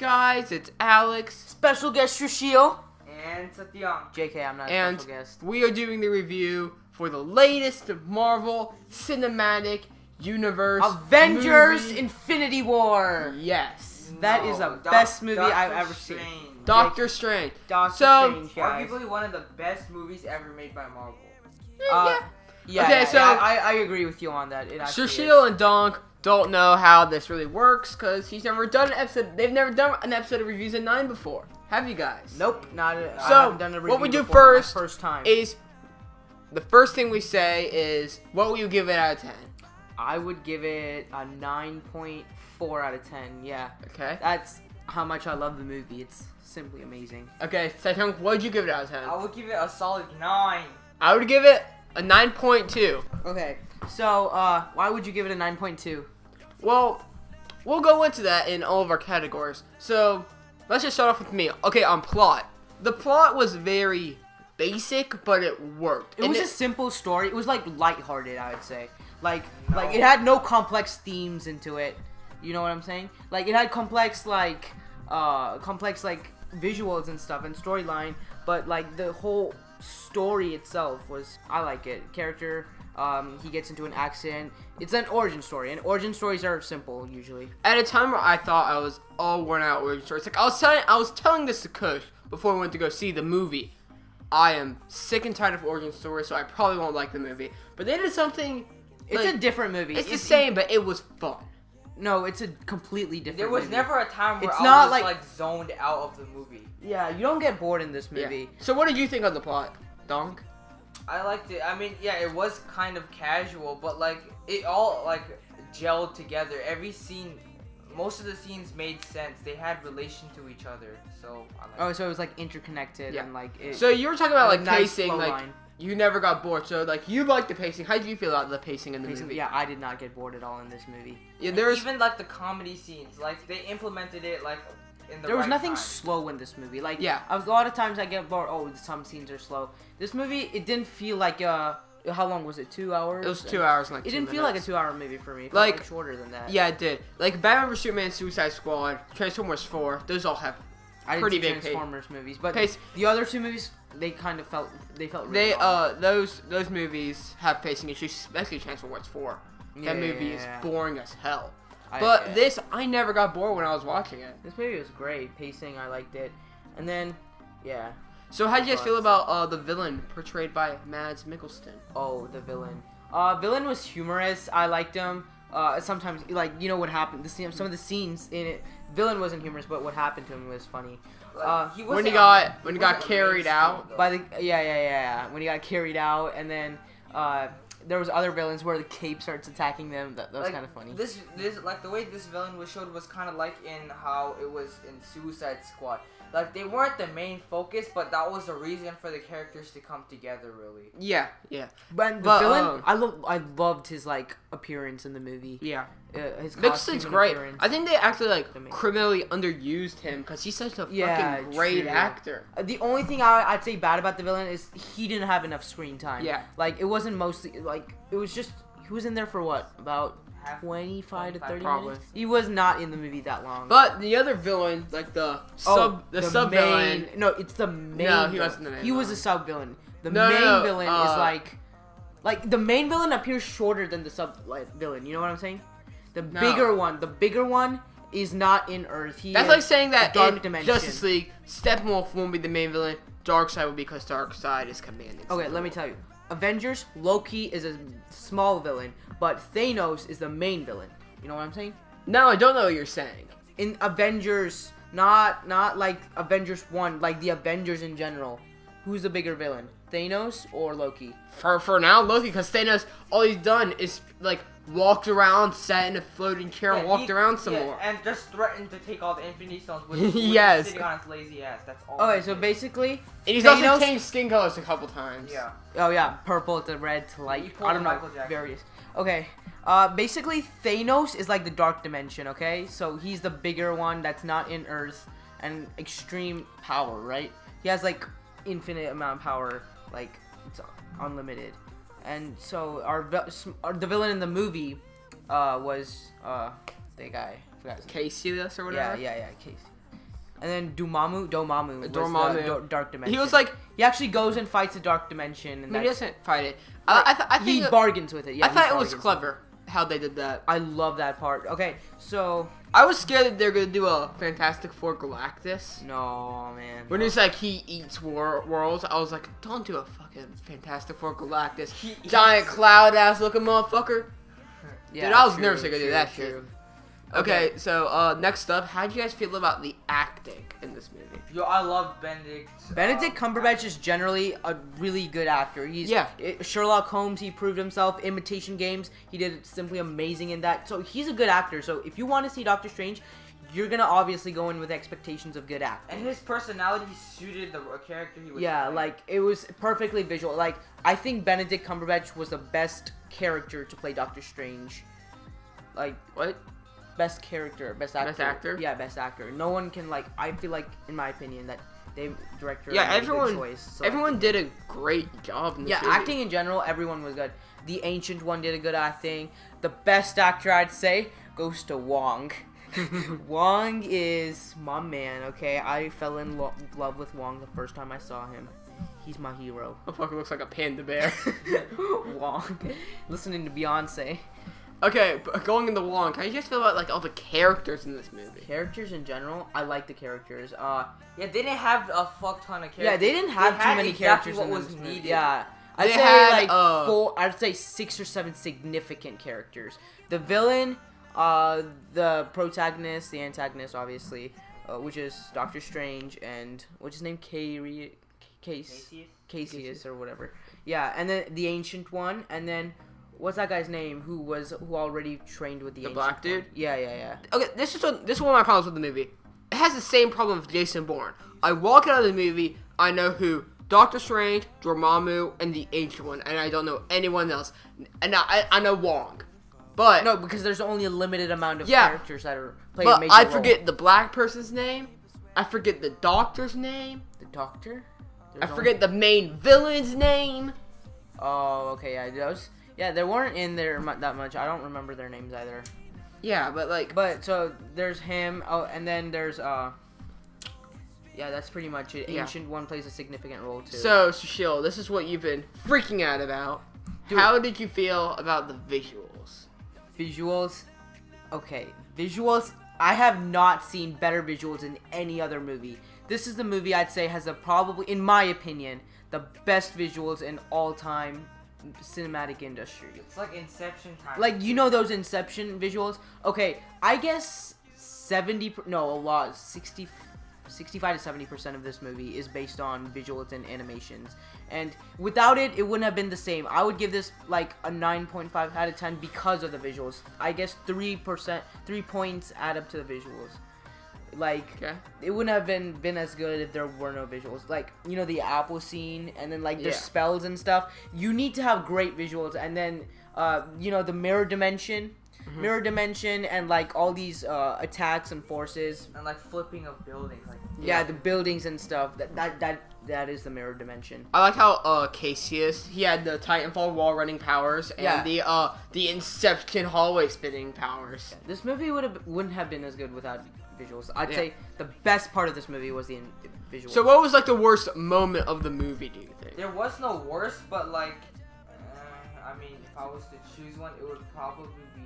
guys? It's Alex. Special guest Trishio. And Satyam. JK, I'm not a And special guest. we are doing the review for the latest Marvel Cinematic Universe Avengers movie. Infinity War. Yes. That is the best movie I've ever seen. Doctor Strange. Doctor So, Strange, guys. Arguably one of the best movies ever made by Marvel. Yeah, Okay, so- I agree with you on that. It actually Trishio and Donk don't know how this really works because he's never done an episode. They've never done an episode of Reviews at 9 before. Have you guys? Nope, not. I So, haven't done a review what we do before, my first first time. Is the first thing we say is, what will you give it out of 10? I would give it a 9.4 out of 10. Yeah, Okay. that's how much I love the movie. It's simply amazing. Okay, Saitong, what would you give it out of 10? I would give it a solid 9. I would give it a 9.2. Okay, so why would you give it a 9.2? Well, we'll go into that in all of our categories. So, let's just start off with me. Okay, on plot. The plot was very basic, but it worked. It And was a simple story. It was like lighthearted, I would say. Like it had no complex themes into it. You know what I'm saying? Like it had complex visuals and stuff and storyline, but like the whole story itself was, I like it. Character, he gets into an accident. It's an origin story, and origin stories are simple usually. At a time where I thought I was all worn out origin stories, like I was telling this to Kush before we went to go see the movie. I am sick and tired of origin stories, so I probably won't like the movie. But they did something. It's like, a different movie. It's the same, but it was fun. No, it's a completely different. There was movie. never a time where It's I not was like- zoned out of the movie. Yeah, you don't get bored in this Yeah. movie. So what did you think of the plot, Donk? I liked it. I mean, yeah, it was kind of casual, but like it all like gelled together. Every scene, most of the scenes made sense. They had relation to each other, so I liked Oh, so it was like interconnected Yeah. and like it. So you were talking about like a nice pacing, flow like line. you never got bored. So like you liked the pacing. How did you feel about the pacing in the movie? Yeah, I did not get bored at all in this movie. Yeah, And there's even like the comedy scenes, like they implemented it like in the There was right nothing time. slow in this movie. Like, Yeah. a lot of times I get bored. Oh, some scenes are slow. This movie, it didn't feel like how long was it? 2 hours. it was 2 hours and like It 2 didn't feel like a minutes. 2-hour movie for me. It felt Like- shorter than that. Yeah, it did. Like Batman vs Superman, Suicide Squad, Transformers 4. Those all have I didn't pretty see big pace. Transformers movies, but Pace. the other two movies, they kind of felt really They long. those movies have pacing issues, especially Transformers 4. That movie is Yeah. boring as hell. Yeah. But this, I never got bored when I was watching it. This movie was great. Pacing, I liked it. And then, yeah. So how did you guys feel about the villain portrayed by Mads Mikkelsen? Oh, the villain. Villain was humorous. I liked him. Sometimes, like, you know what happened. Some of the scenes in it, villain wasn't humorous, but what happened to him was funny. Like, he When wasn't he got on- when he wasn't got on the carried main out. screen, By the when he got carried out, and then there was other villains where the cape starts attacking them. That was Like, kind of funny. This like the way this villain was showed was kind of like in how it was in Suicide Squad. Like they weren't the main focus, but that was the reason for the characters to come together. Really. Yeah, yeah, But the but, villain, I loved his like appearance in the movie. yeah. His Mikkelsen's costume and great. appearance. I think they actually like Amazing. criminally underused him because he's such a Yeah, fucking great true. actor. The only thing I'd say bad about the villain is he didn't have enough screen time. Yeah. Like it wasn't mostly like it was just he was in there for what about Half- 25 to 30 probably. minutes. He was not in the movie that long. But the other villain, like the sub villain. No, it's the main. No, he villain. wasn't the main He was villain. a sub villain. The No, main no, villain is like the main villain appears shorter than the sub villain. You know what I'm saying? The No. bigger one is not in Earth. He That's is like saying that a dark in dimension. Justice League, Steppenwolf won't be the main villain. Darkseid will be because Darkseid is commanding. Okay, let me tell you. Avengers, Loki is a small villain, but Thanos is the main villain. You know what I'm saying? No, I don't know what you're saying. In Avengers, not like Avengers 1, like the Avengers in general. Who's the bigger villain? Thanos or Loki? For now, Loki, because Thanos, all he's done is like walked around, sat in a floating chair, and walked around some more. and just threatened to take all the Infinity Stones with, Yes. sitting on his lazy ass. That's all. Okay, he so did. basically, And he's Thanos- also changed skin colors a couple times. Yeah. oh yeah, purple to red to He light. pulled I don't know, Michael Jackson. various. Okay, basically Thanos is like the dark dimension. Okay, so he's the bigger one that's not in Earth and extreme power, right? He has like infinite amount of power, like it's unlimited. And so the villain in the movie was the guy. I forgot his name. Casey this or whatever. Yeah, Casey. And then Dormammu was Dormammu. the Dark Dimension. He was like, he actually goes and fights the Dark Dimension, and he that's, doesn't fight it. I he think bargains with it. Yeah, I he thought it was bargains with it. clever how they did that. I love that part. Okay, so I was scared that they're gonna do a Fantastic Four Galactus. no, man. When it's like he eats worlds, I was like, don't do a fucking Fantastic Four Galactus. He Giant eats- cloud ass looking motherfucker. Yeah, Dude, I was true, nervous they're gonna do true, that true. shit. Okay, so next up, how do you guys feel about the acting in this movie? Yo, I love Benedict. Benedict Cumberbatch is generally a really good actor. Sherlock Holmes, he proved himself. Imitation Games, he did simply amazing in that. So he's a good actor. So if you want to see Doctor Strange, you're gonna obviously go in with expectations of good acting. And his personality suited the character he was. Yeah, playing. like it was perfectly visual. Like I think Benedict Cumberbatch was the best character to play Doctor Strange. Like What? best character, best actor. Best actor? Yeah, best actor. No one can like. I feel like, in my opinion, that they director. Yeah, made a good everyone- choice, so Everyone did a great job in this Yeah, movie. acting in general, everyone was good. The Ancient One did a good acting. The best actor, I'd say, goes to Wong. Wong is my man. Okay, I fell in love with Wong the first time I saw him. He's my hero. Motherfucker looks like a panda bear. Wong, listening to Beyonce. Okay, but going into Wong, how do you guys feel about like all the characters in this movie? Characters in general, I like the characters. yeah, they didn't have a fuck ton of characters. Yeah, they didn't have They too had many exactly characters what in was this movie. needed. Yeah, I'd They say had, like uh, I'd say 6 or 7 significant characters. The villain, the protagonist, the antagonist, obviously, which is Doctor Strange, and what's his name, Cassius or whatever. Yeah, and then the Ancient One, and then what's that guy's name who already trained with the Ancient black dude? One? Yeah. Okay, this is one of my problems with the movie. It has the same problem with Jason Bourne. I walk out of the movie, I know who Doctor Strange, Dormammu, and the Ancient One, and I don't know anyone else. And I know Wong, but No, because there's only a limited amount of Yeah. characters that are playing a but major I role. forget the black person's name. I forget the doctor's name. The Doctor. I forget the main villain's name. Oh, okay, yeah, those. Yeah, they weren't in there that much. I don't remember their names either. Yeah, but like, But so there's him. Oh, and then there's yeah, that's pretty much it. Yeah. Ancient One plays a significant role too. so Sushil, this is what you've been freaking out about. Dude. How did you feel about the visuals? Visuals. Okay, visuals. I have not seen better visuals in any other movie. This is the movie I'd say has probably, in my opinion, the best visuals in all time cinematic industry. It's like Inception time. Like, you know those Inception visuals? Okay, I guess 65 to 70% of this movie is based on visuals and animations. And without it, it wouldn't have been the same. I would give this like a 9.5 out of 10 because of the visuals. I guess 3 points add up to the visuals. Like, Okay. it wouldn't have been as good if there were no visuals. Like, you know, the apple scene, and then like there's Yeah. spells and stuff. You need to have great visuals, and then you know, the mirror dimension, and like all these attacks and forces. and like flipping of buildings. Like Yeah, the buildings and stuff. That is the mirror dimension. I like how Cassius, he had the Titanfall wall running powers and Yeah. the Inception hallway spinning powers. This movie wouldn't have been as good without visuals. I'd Yeah. say the best part of this movie was the visuals. So what was like the worst moment of the movie, do you think? there was no worse, but like, I mean, if I was to choose one, it would probably be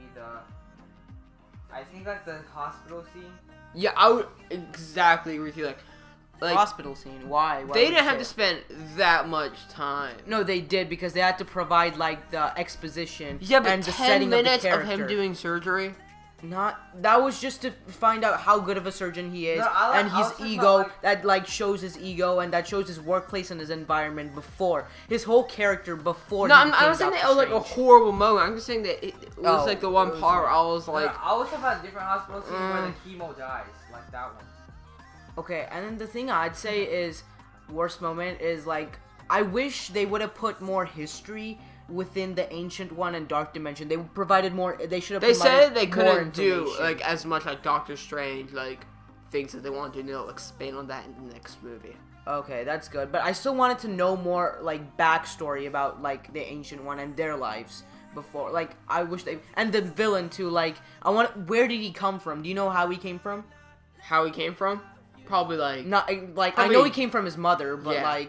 I think like the hospital scene. Yeah, I would exactly agree with you. Like Hospital scene. Why? Why they would didn't you have to say spend that much time. No, they did because they had to provide like the exposition Yeah, but and the 10 setting minutes of the of character. him doing surgery. That was just to find out how good of a surgeon he is, No, I and was his talking ego about, like- that like shows his ego, and that shows his workplace and his environment before his whole character before. No, he I'm became not saying that it Doctor was like a Strange. horrible moment. I'm just saying that it was Oh, like the one it was part where like- I was like, I was talking about a different hospital scene where Mm. the chemo dies, like that one. Okay, and then the thing I'd say is worst moment is like I wish they would have put more history within the Ancient One and Dark Dimension. They provided more. They should have. they provided said they more couldn't do information. like as much like Doctor Strange like things that they want to do. They'll expand on that in the next movie. Okay, that's good. But I still wanted to know more like backstory about like the Ancient One and their lives before. Like I wish they and the villain too. Like where did he come from? Do you know how he came from? How he came from? probably like Not like I Probably- know he came from his mother, but Yeah.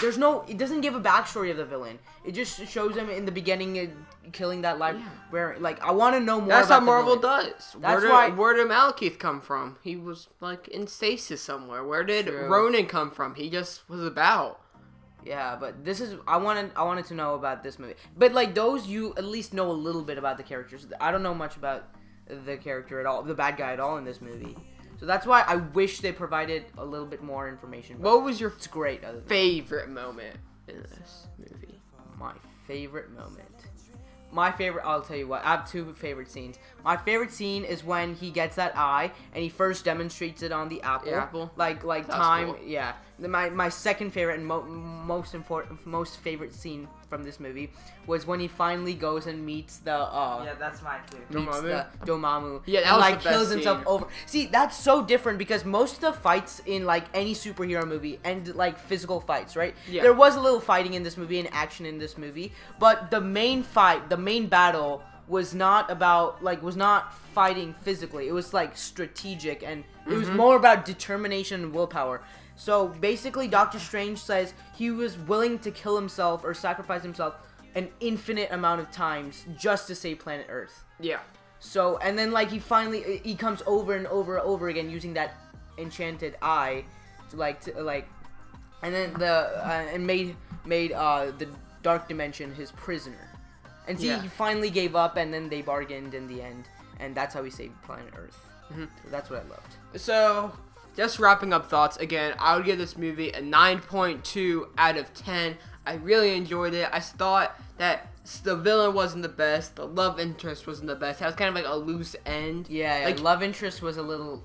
there's no. It doesn't give a backstory of the villain. It just shows him in the beginning killing that life. Yeah. Where like I want to know more. that's about how the Marvel villain. does. That's where why- did, where did Malekith come from? He was like in stasis somewhere. Where did True. Ronan come from? He just was about. Yeah, but this is I wanted to know about this movie. But like those, you at least know a little bit about the characters. I don't know much about the character at all, the bad guy at all in this movie. So that's why I wish they provided a little bit more information. But What was your it's great. Other than favorite moment in this movie? my favorite moment. My favorite, I'll tell you what, I have two favorite scenes. My favorite scene is when he gets that eye and he first demonstrates it on the apple. The apple? Like That's time, cool. yeah. My second favorite and most favorite scene from this movie was when he finally goes and meets the Yeah, that's mine too. meets Dormammu? the Dormammu. Yeah, that and, was like the best kills himself scene. over. See, that's so different because most of the fights in like any superhero movie end like physical fights, right? Yeah. There was a little fighting in this movie and action in this movie, but the main fight, the main battle was not fighting physically. It was like strategic and it was more about determination and willpower. So basically Doctor Strange says he was willing to kill himself or sacrifice himself an infinite amount of times just to save planet Earth. Yeah. So, and then like he comes over and over again using that enchanted eye to and then and made the dark dimension his prisoner. And see, Yeah. he finally gave up, and then they bargained in the end, and that's how he saved planet Earth. Mhm. So that's what I loved. So, just wrapping up thoughts again, I would give this movie a 9.2 out of 10. I really enjoyed it. I thought that the villain wasn't the best, the love interest wasn't the best. That was kind of like a loose end. Yeah, Like- love interest was a little.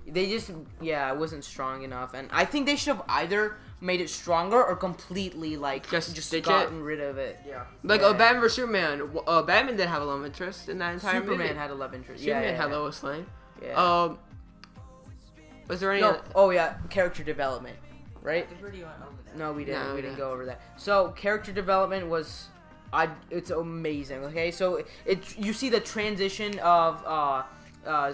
They just it wasn't strong enough, and I think they should have either made it stronger or completely Just just ditch gotten rid of it. Yeah. Like Yeah. Batman vs Superman. Batman didn't have a love interest in that entire Superman movie. had a love interest. Superman yeah, had yeah. Lois Lane. Yeah. Was there any? No. Oh yeah, character development, right? I already went over that. No, we didn't. No, we no. didn't go over that. So character development was, it's amazing. Okay, so you see the transition of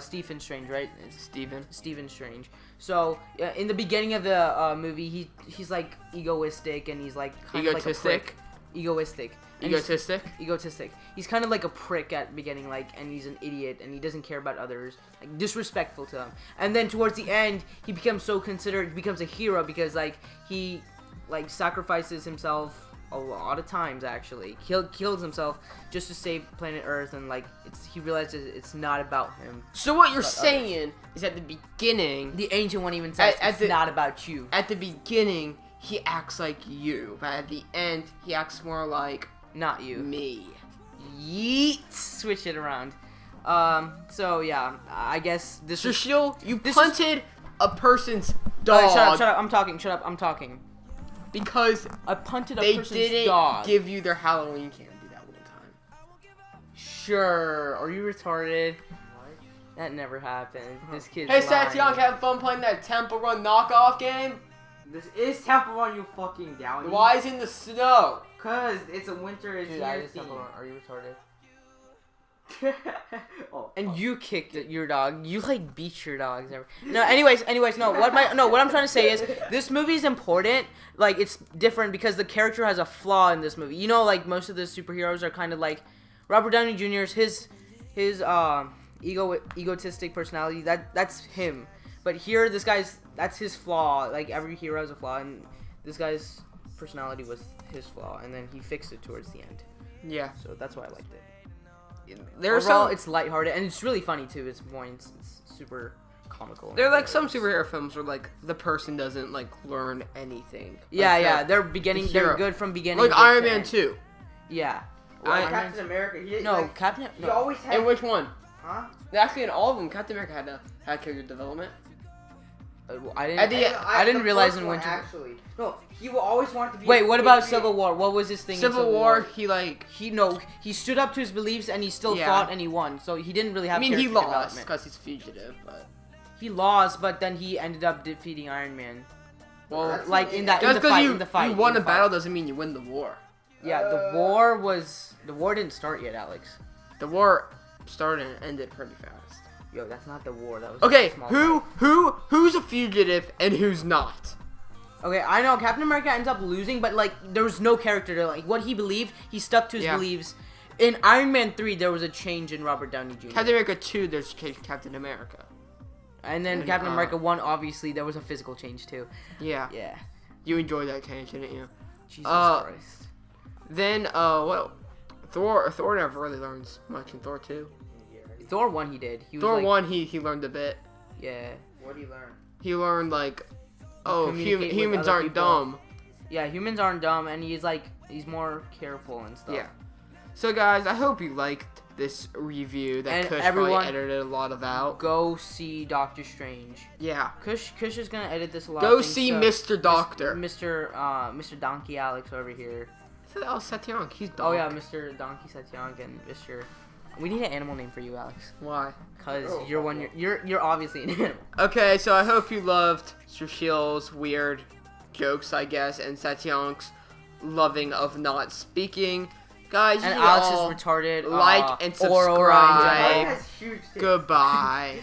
Stephen Strange, right? It's Stephen Strange. So in the beginning of the movie, he's like egoistic and he's like kind of like a prick. Egoistic. And he's- egotistic. He's kind of like a prick at the beginning, like, and he's an idiot, and he doesn't care about others, like, disrespectful to them. And then towards the end, he becomes so considerate, becomes a hero because, like, he, like, sacrifices himself a lot of times, actually. Kills himself just to save planet Earth, and, like, he realizes it's not about him. So what you're But saying is at the beginning, The Ancient One even says, At it's the- not about you. at the beginning, he acts like you, but at the end, he acts more like Not you. me. Yeet! Switch it around. So, yeah, I guess this So is... Shield, you this is- punted a person's Alright, dog shut up, I'm talking. because I punted a they person's didn't dog. give you their Halloween candy that one time. Sure. Are you retarded? That never happened. This kid's Hey, lying. Satyonk, having fun playing that Temple Run knockoff game? This is Temple Run, you fucking down. Why is it in the snow? Cause it's a winter is Dude, I here just theme. Are you retarded? Oh, And you kicked your dog. You like beat your dogs. No, anyways, no. What I'm trying to say is this movie is important. Like it's different because the character has a flaw in this movie. You know, like most of the superheroes are kind of like Robert Downey Jr.'s his egotistic personality. That's him. But here, that's his flaw. Like every hero has a flaw, and this guy's personality was his flaw, and then he fixed it towards the end. Yeah. So that's why I liked it. There's Overall, some. it's lighthearted and it's really funny too. It's super comical. They're like some superhero films where like the person doesn't like learn anything. Yeah, Like, yeah. They're beginning. the They're hero. good from beginning. Like to Iron end. Man 2. Yeah. Well, Iron Captain America. He, No, like, Captain. he No. always had. In which one? Huh? Actually, in all of them, Captain America had character development. I At didn't. the- I didn't the realize first in one, Winter. Actually, no. He will always want to be. Wait, a what about patriot. Civil War? What was his thing? in Civil War, he like. He stood up to his beliefs and he still Yeah. fought and he won. So he didn't really have. I mean, he character lost development. because he's fugitive, but. He lost, but then he ended up defeating Iron Man. Well, That's Like in that just in the because fight. you, In the fight. you won in the a battle fight. doesn't mean you win the war. Yeah, the war didn't start yet, Alex. The war started and ended pretty fast. Yo, that's not the war. That was Okay, a small fight. who's a fugitive and who's not? Okay, I know Captain America ends up losing, but like there was no character to like what he believed. He stuck to his Yeah. beliefs. In Iron Man 3, there was a change in Robert Downey Jr. Captain America 2, there's Captain America. and then and, Captain America 1, obviously there was a physical change too. Yeah. Yeah. You enjoyed that change, didn't you? Jesus Uh, Christ. Then, well, Thor never really learns much in Thor 2. Thor 1 he did. He was Thor like, 1, he learned a bit. Yeah. What do you learn? He learned, like, oh, Communicate with humans other aren't people. dumb. Yeah, humans aren't dumb, and he's more careful and stuff. Yeah. So, guys, I hope you liked this review that And Kush everyone- probably edited a lot of out. Go see Doctor Strange. Yeah. Kush is gonna edit this a lot. Go thanks see to Mr. Doctor. Mr. Donkey Alex over here. I thought that was Satyong. He's Oh Donk. yeah, Mr. Donkey Satyang and Mr. We need an animal name for you, Alex, Why? cause Oh, you're obviously an animal. Okay, so I hope you loved Sushil's weird jokes, I guess, and Satyong's loving of not speaking. Guys, And you Alex all is retarded. like and Aurora in general. subscribe. That's huge. Goodbye.